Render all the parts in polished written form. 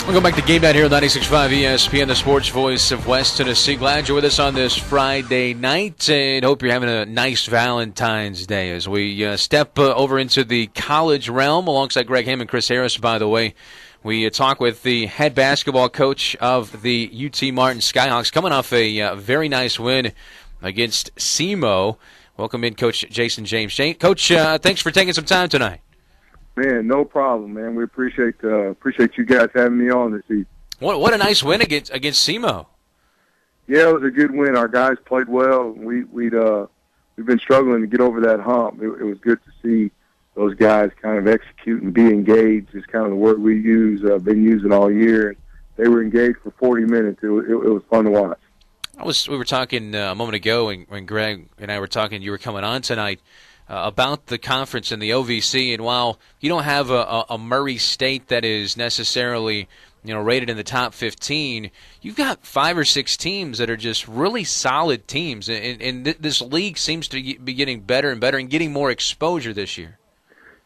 Welcome back to Game Night here on 96.5 ESPN, the sports voice of West Tennessee. Glad you're with us on this Friday night, and hope you're having a nice Valentine's Day as we step over into the college realm alongside Greg Hammond, Chris Harris, by the way. We talk with the head basketball coach of the UT Martin Skyhawks, coming off a very nice win against SEMO. Welcome in, Coach Jason James. Coach, thanks for taking some time tonight. Man, no problem, man. We appreciate you guys having me on this evening. What a nice win against SEMO. Yeah, it was a good win. Our guys played well. We've been struggling to get over that hump. It was good to see those guys kind of execute and be engaged. Is kind of the word we use. Been using all year. They were engaged for 40 minutes. It was fun to watch. We were talking a moment ago when Greg and I were talking. You were coming on tonight. About the conference and the OVC, and while you don't have a Murray State that is necessarily rated in the top 15, you've got 5 or 6 teams that are just really solid teams, and this league seems to be getting better and better and getting more exposure this year.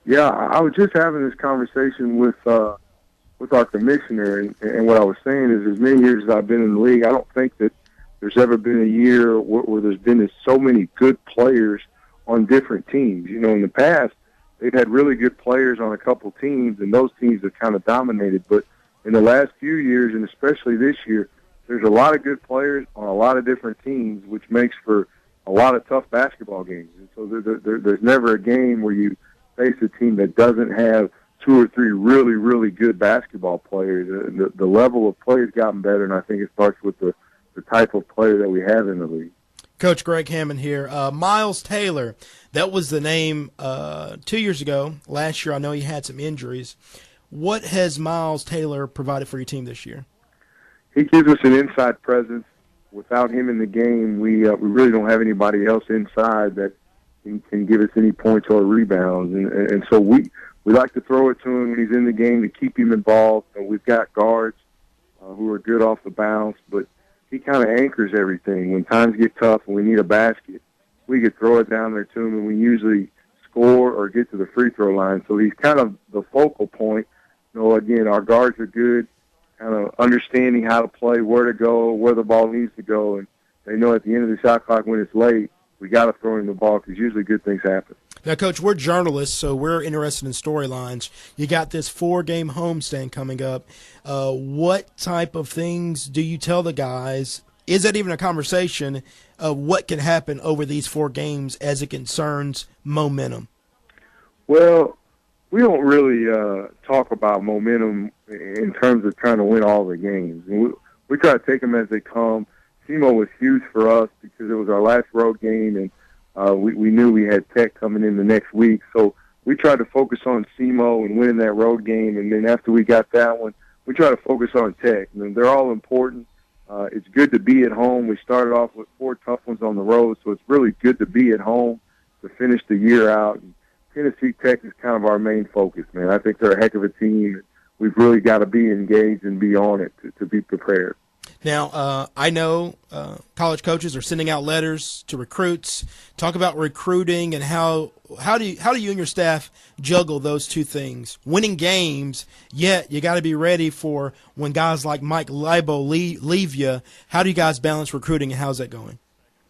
Yeah, I was just having this conversation with our commissioner, and what I was saying is, as many years as I've been in the league, I don't think that there's ever been a year where there's been so many good players on different teams. In the past, they've had really good players on a couple teams, and those teams have kind of dominated. But in the last few years, and especially this year, there's a lot of good players on a lot of different teams, which makes for a lot of tough basketball games. And so there's never a game where you face a team that doesn't have 2 or 3 really, really good basketball players. The level of play has gotten better, and I think it starts with the type of player that we have in the league. Coach Greg Hammond here. Miles Taylor, that was the name 2 years ago. Last year, I know he had some injuries. What has Miles Taylor provided for your team this year? He gives us an inside presence. Without him in the game, we really don't have anybody else inside that can give us any points or rebounds. And so we like to throw it to him when he's in the game to keep him involved. We've got guards who are good off the bounce, but he kind of anchors everything. When times get tough and we need a basket, we could throw it down there to him, and we usually score or get to the free throw line. So he's kind of the focal point. Again, our guards are good, kind of understanding how to play, where to go, where the ball needs to go, and they know at the end of the shot clock when it's late, we got to throw him the ball because usually good things happen. Now, Coach, we're journalists, so we're interested in storylines. You got this 4-game homestand coming up. What type of things do you tell the guys? Is that even a conversation of what can happen over these 4 games as it concerns momentum? Well, we don't really talk about momentum in terms of trying to win all the games. We try to take them as they come. SEMO was huge for us because it was our last road game, and we knew we had Tech coming in the next week. So we tried to focus on SEMO and winning that road game, and then after we got that one, we try to focus on Tech. They're all important. It's good to be at home. We started off with 4 tough ones on the road, so it's really good to be at home to finish the year out. And Tennessee Tech is kind of our main focus, man. I think they're a heck of a team. We've really got to be engaged and be on it to be prepared. Now, I know college coaches are sending out letters to recruits. Talk about recruiting and how do you and your staff juggle those two things? Winning games, yet you got to be ready for when guys like Mike Libo leave you. How do you guys balance recruiting, and how's that going?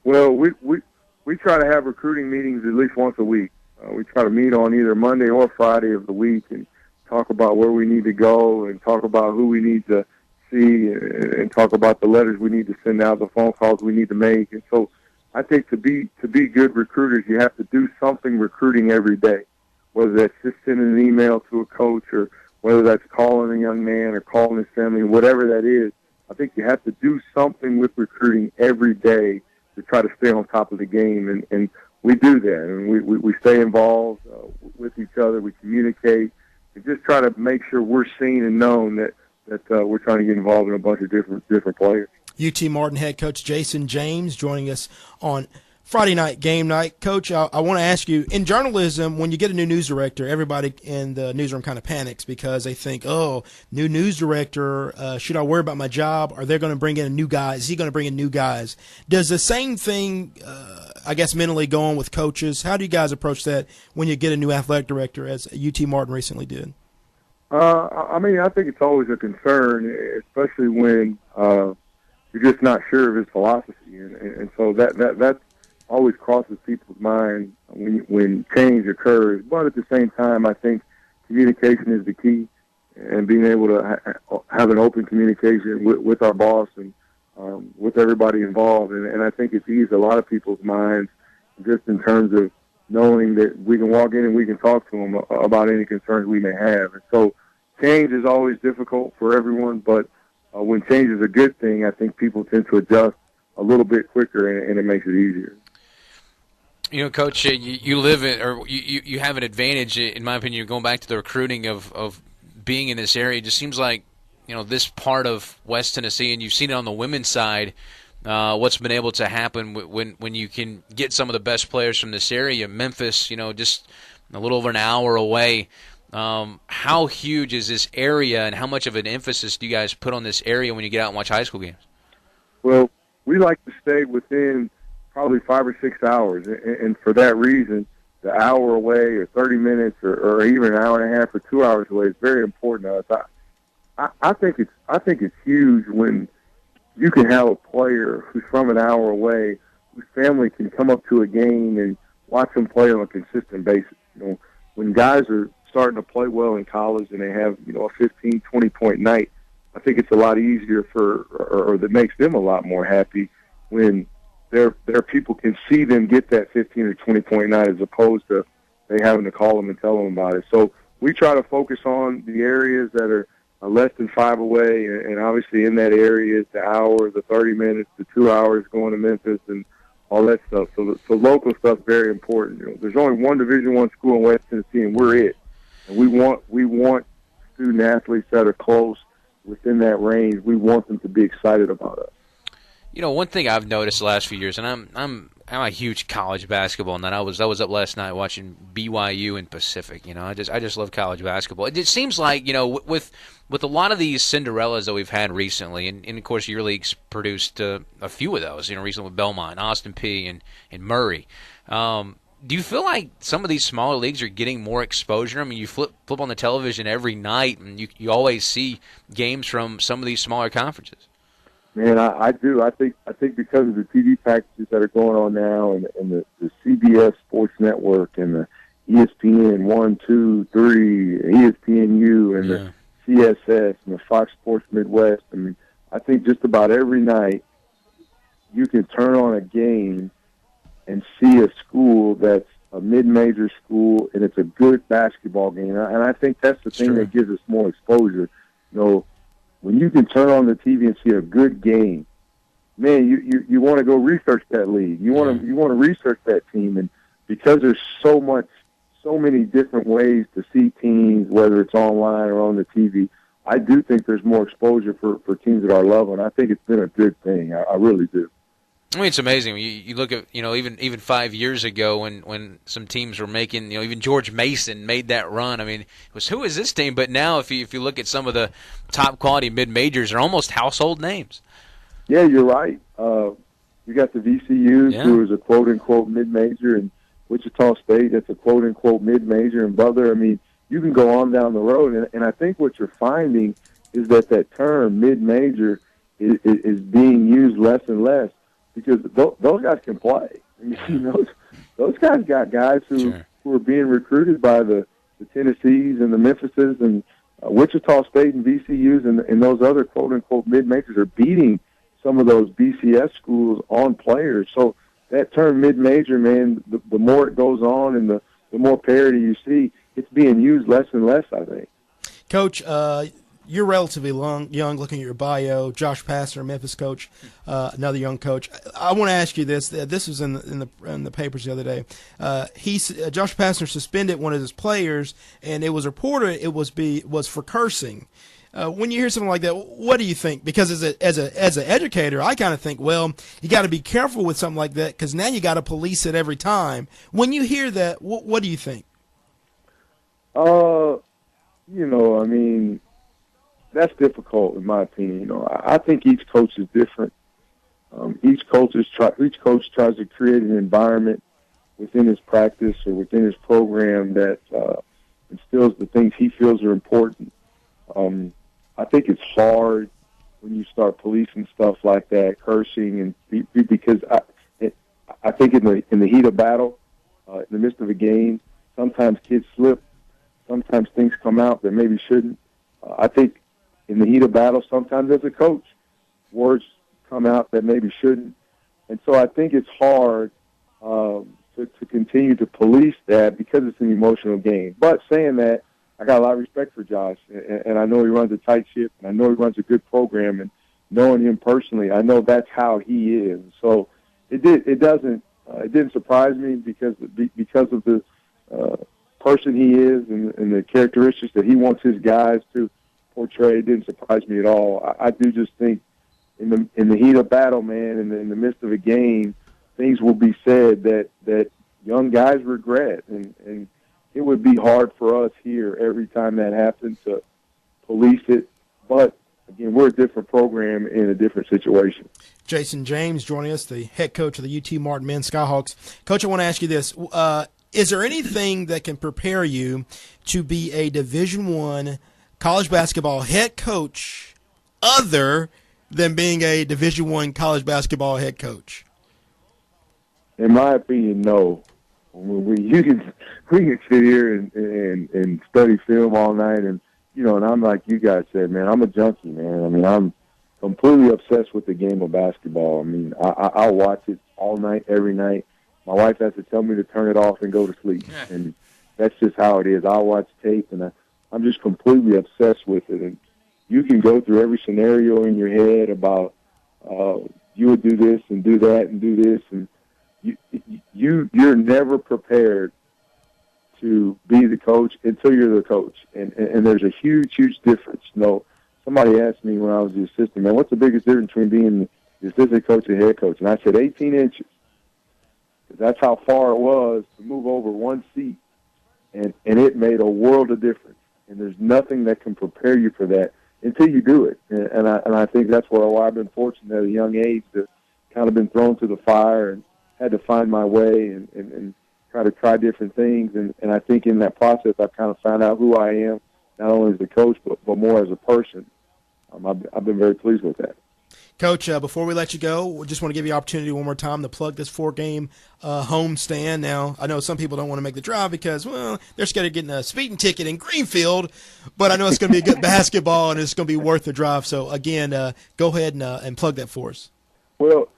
Well, we try to have recruiting meetings at least once a week. We try to meet on either Monday or Friday of the week and talk about where we need to go and talk about who we need to see and talk about the letters we need to send out, the phone calls we need to make. And so I think to be good recruiters, you have to do something recruiting every day, whether that's just sending an email to a coach or whether that's calling a young man or calling his family, whatever that is. I think you have to do something with recruiting every day to try to stay on top of the game. And we do that. And we stay involved with each other. We communicate and just try to make sure we're seen and known that we're trying to get involved in a bunch of different players. UT Martin head coach Jason James joining us on Friday night game night. Coach, I want to ask you, in journalism, when you get a new news director, everybody in the newsroom kind of panics because they think, oh, new news director, should I worry about my job? Are they going to bring in a new guy? Is he going to bring in new guys? Does the same thing, I guess, mentally go on with coaches? How do you guys approach that when you get a new athletic director, as UT Martin recently did? I mean, I think it's always a concern, especially when you're just not sure of his philosophy, and so that always crosses people's mind when change occurs. But at the same time, I think communication is the key, and being able to have an open communication with our boss and with everybody involved. And I think it's eased a lot of people's minds just in terms of knowing that we can walk in and we can talk to them about any concerns we may have. And so change is always difficult for everyone, but when change is a good thing, I think people tend to adjust a little bit quicker, and it makes it easier. You know, Coach, you live in, or you have an advantage, in my opinion, going back to the recruiting of being in this area. It just seems like, you know, this part of West Tennessee, and you've seen it on the women's side, what's been able to happen when you can get some of the best players from this area. Memphis, you know, just a little over an hour away. How huge is this area, and how much of an emphasis do you guys put on this area when you get out and watch high school games? Well, we like to stay within probably 5 or 6 hours, and for that reason, the hour away or 30 minutes or even an hour and a half or 2 hours away is very important to us. I think it's huge when you can have a player who's from an hour away, whose family can come up to a game and watch them play on a consistent basis. You know, when guys are starting to play well in college and they have, you know, a 15, 20-point night, I think it's a lot easier or that makes them a lot more happy when their people can see them get that 15 or 20-point night as opposed to they having to call them and tell them about it. So we try to focus on the areas that are less than 5 away, and obviously in that area is the hour, the 30 minutes, the 2 hours going to Memphis and all that stuff. So local stuff is very important. You know, there's only one Division I school in West Tennessee, and we're it. And we want student athletes that are close within that range. We want them to be excited about us. You know, one thing I've noticed the last few years, and I'm a huge college basketball nut. I was up last night watching BYU and Pacific. You know, I just love college basketball. It seems like, you know, with a lot of these Cinderellas that we've had recently, and of course your league's produced a few of those. You know, recently with Belmont, Austin P, and Murray. Do you feel like some of these smaller leagues are getting more exposure? I mean, you flip on the television every night, and you always see games from some of these smaller conferences. Man, I do. I think because of the TV packages that are going on now, and the CBS Sports Network, and the ESPN 1, 2, 3, ESPNU, and the CSS, and the Fox Sports Midwest. I mean, I think just about every night you can turn on a game and see a school that's a mid-major school, and it's a good basketball game. And I think that's the thing that gives us more exposure. You know, when you can turn on the TV and see a good game, man, you want to go research that league. You want to research that team, and because there's so many different ways to see teams, whether it's online or on the TV, I do think there's more exposure for teams at our level, and I think it's been a good thing. I really do. I mean, it's amazing. You look at, you know, even 5 years ago when some teams were making, you know, even George Mason made that run. I mean, it was, who is this team? But now if you look at some of the top quality mid-majors, they're almost household names. Yeah, you're right. You got the VCUs, who is a quote-unquote mid-major, and Wichita State, that's a quote-unquote mid-major, and Butler. I mean, you can go on down the road, and I think what you're finding is that term mid-major is being used less and less, because those guys can play. I mean, those guys got guys who are being recruited by the Tennessees and the Memphises and Wichita State and VCUs and those other quote-unquote mid-majors are beating some of those BCS schools on players. So that term mid-major, man, the more it goes on and the more parity you see, it's being used less and less, I think. Coach, you're relatively young, looking at your bio. Josh Pastner, Memphis coach, another young coach. I want to ask you this. This was in the papers the other day. Josh Pastner suspended one of his players, and it was reported it was for cursing. When you hear something like that, what do you think? Because as an educator, I kind of think, well, you got to be careful with something like that because now you got to police it every time. When you hear that, what do you think? I mean, that's difficult in my opinion. I think each coach is different. Each coach tries to create an environment within his practice or within his program that instills the things he feels are important. I think it's hard when you start policing stuff like that, cursing, and because I think in the heat of battle, in the midst of a game, sometimes kids slip, sometimes things come out that maybe shouldn't. I think in the heat of battle, sometimes as a coach, words come out that maybe shouldn't. And so I think it's hard to continue to police that because it's an emotional game. But saying that, I got a lot of respect for Josh, and I know he runs a tight ship, and I know he runs a good program, and knowing him personally, I know that's how he is. So it didn't surprise me because of the person he is and the characteristics that he wants his guys to portray. It didn't surprise me at all. I do just think in the heat of battle, man, and in the midst of a game, things will be said that young guys regret, and it would be hard for us here every time that happens to police it. But again, we're a different program in a different situation. Jason James joining us, the head coach of the UT Martin men's Skyhawks. Coach, I want to ask you this. Is there anything that can prepare you to be a Division I college basketball head coach other than being a Division I college basketball head coach? In my opinion, no. We can sit here and study film all night, and I'm like you guys said, man, I'm a junkie, man. I mean, I'm completely obsessed with the game of basketball. I mean, I watch it all night, every night. My wife has to tell me to turn it off and go to sleep, and that's just how it is. I'll watch tape, and I'm just completely obsessed with it. And you can go through every scenario in your head about you would do this and do that and do this, and you're never prepared to be the coach until you're the coach, and there's a huge difference. Somebody asked me when I was the assistant, man, what's the biggest difference between being the assistant coach and head coach? And I said 18 inches. That's how far it was to move over one seat, and it made a world of difference. And there's nothing that can prepare you for that until you do it. And I think that's why I've been fortunate at a young age to kind of been thrown to the fire and had to find my way and try different things. And I think in that process, I've kind of found out who I am, not only as a coach, but more as a person. I've been very pleased with that. Coach, before we let you go, we just want to give you the opportunity one more time to plug this 4-game home stand. Now, I know some people don't want to make the drive because, well, they're scared of getting a speeding ticket in Greenfield, but I know it's going to be a good basketball and it's going to be worth the drive. So, again, go ahead and plug that for us. Well,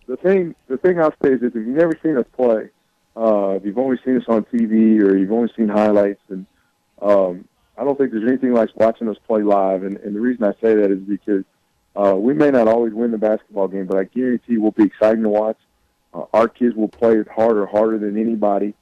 the thing I'll say is that if you've never seen us play, if you've only seen us on TV or you've only seen highlights, and I don't think there's anything like watching us play live. And the reason I say that is because we may not always win the basketball game, but I guarantee we'll be exciting to watch. Our kids will play it harder than anybody,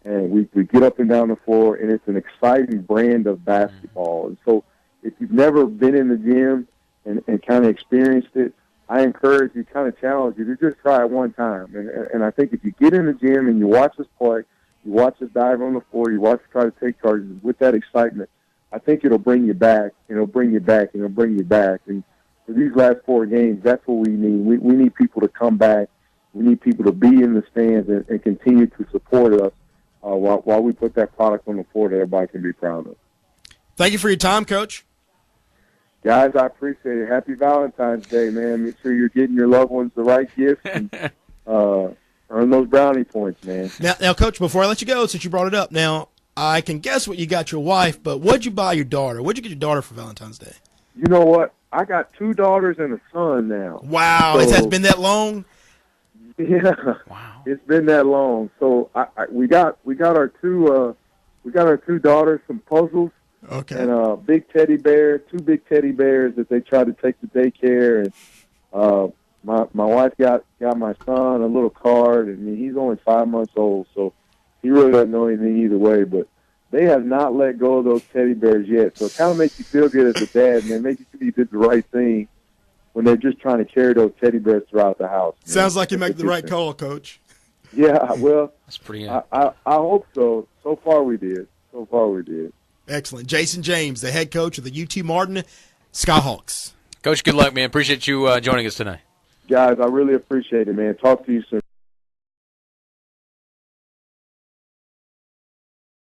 and we get up and down the floor, and it's an exciting brand of basketball. And so if you've never been in the gym and kind of experienced it, I encourage you, kind of challenge you to just try it one time. And I think if you get in the gym and you watch us play, you watch us dive on the floor, you watch us try to take charges with that excitement, I think it'll bring you back, and it'll bring you back, and it'll bring you back. And for these last 4 games, that's what we need. We need people to come back. We need people to be in the stands and continue to support us while we put that product on the floor that everybody can be proud of. Thank you for your time, Coach. Guys, I appreciate it. Happy Valentine's Day, man. Make sure you're getting your loved ones the right gifts and earn those brownie points, man. Now, Coach, before I let you go, since you brought it up, now I can guess what you got your wife, but what'd you buy your daughter? What'd you get your daughter for Valentine's Day? You know what? I got 2 daughters and a son now. Wow, so, it has been that long? Yeah. Wow. It's been that long. So we got our 2 daughters some puzzles. Okay. And a big teddy bear, 2 big teddy bears that they try to take to daycare, and my wife got my son a little card, and he's only 5 months old, so he really doesn't know anything either way. But they have not let go of those teddy bears yet, so it kind of makes you feel good as a dad, and it makes you feel you did the right thing when they're just trying to carry those teddy bears throughout the house. Sounds like you make the right call, Coach. Yeah, well, that's pretty. I hope so. So far we did. Excellent. Jason James, the head coach of the UT Martin Skyhawks. Coach, good luck, man. Appreciate you joining us tonight. Guys, I really appreciate it, man. Talk to you soon.